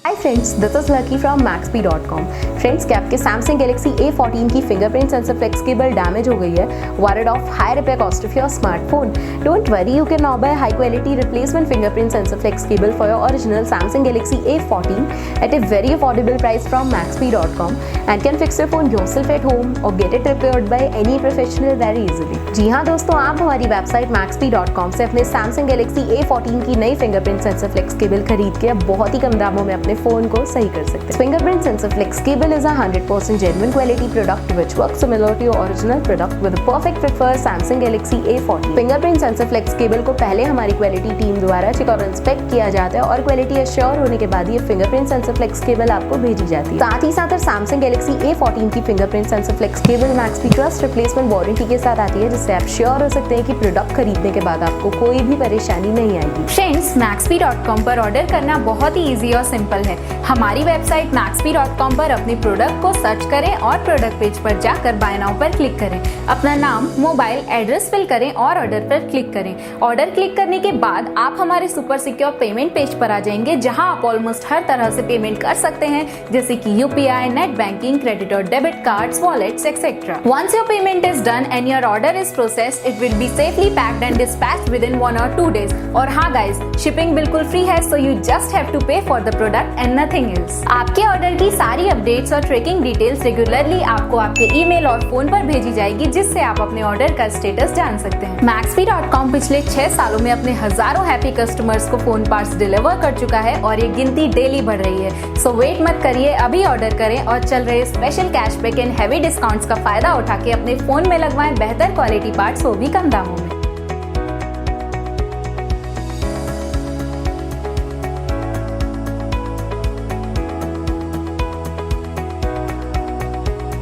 Hi friends, this is Lucky from maxp.com। Friends, क्या आपके Samsung Galaxy A14 की fingerprint sensor flex cable damage हो गई है? Worried of high repair cost of your smartphone? Don't worry, you can now buy high quality replacement fingerprint sensor flex cable for your original Samsung Galaxy A14 at a very affordable price from maxp.com and can fix your phone yourself at home or get it repaired by any professional very easily। जी हाँ दोस्तों, आप हमारी website maxp.com से अपने Samsung Galaxy A14 की नई fingerprint sensor flex cable खरीद के अब बहुत ही कम दामों में अपने फोन को सही कर सकते हैं। Fingerprint sensor flex cable is a 100% genuine quality product which works similar to your original product with a perfect fit for Samsung Galaxy A14। Fingerprint sensor flex cable को पहले हमारी क्वालिटी टीम द्वारा check और inspect किया जाता है और quality assure होने के बाद ये फिंगरप्रिंट सेंसर फ्लेक्स केबल आपको भेजी जाती है। साथ ही साथ Samsung Galaxy A14 की fingerprint sensor flex cable Maxp trust replacement warranty के साथ आती है, जिससे आप श्योर हो सकते हैं कि प्रोडक्ट खरीदने के बाद आपको कोई भी परेशानी नहीं आएगी। फ्रेंड्स, maxp.com पर ऑर्डर करना बहुत ही इजी और सिंपल है। हमारी वेबसाइट maxp.com पर अपने प्रोडक्ट को सर्च करें और प्रोडक्ट पेज पर जाकर बाय नाउ पर क्लिक करें। अपना नाम, मोबाइल, एड्रेस फिल करें और ऑर्डर पर क्लिक करें। ऑर्डर क्लिक करने के बाद आप हमारे सुपर सिक्योर पेमेंट पेज पर आ जाएंगे, जहां आप ऑलमोस्ट हर तरह से पेमेंट कर सकते हैं, जैसे कि यूपीआई, नेट बैंकिंग, क्रेडिट और debit cards, wallets etcetera. Once your payment is done and your order is processed, it will be safely packed and dispatched within 1 or 2 days। और हाँ गाइस, शिपिंग बिल्कुल free है, so you just have to pay for the product and nothing else। आपके order की सारी updates और tracking details regularly आपको आपके ईमेल और फोन पर भेजी जाएगी, जिससे आप अपने ऑर्डर का स्टेटस जान सकते हैं। maxp.com पिछले 6 सालों में अपने हजारों हैप्पी कस्टमर्स को फोन पार्ट्स डिलीवर कर चुका है और ये गिनती डेली बढ़ रही है। सो वेट मत करिए, अभी ऑर्डर करें और चल रहे special cashback and heavy discounts का फायदा उठा के अपने फोन में लगवाएं बेहतर क्वालिटी पार्ट्स, वो भी कम दामों में।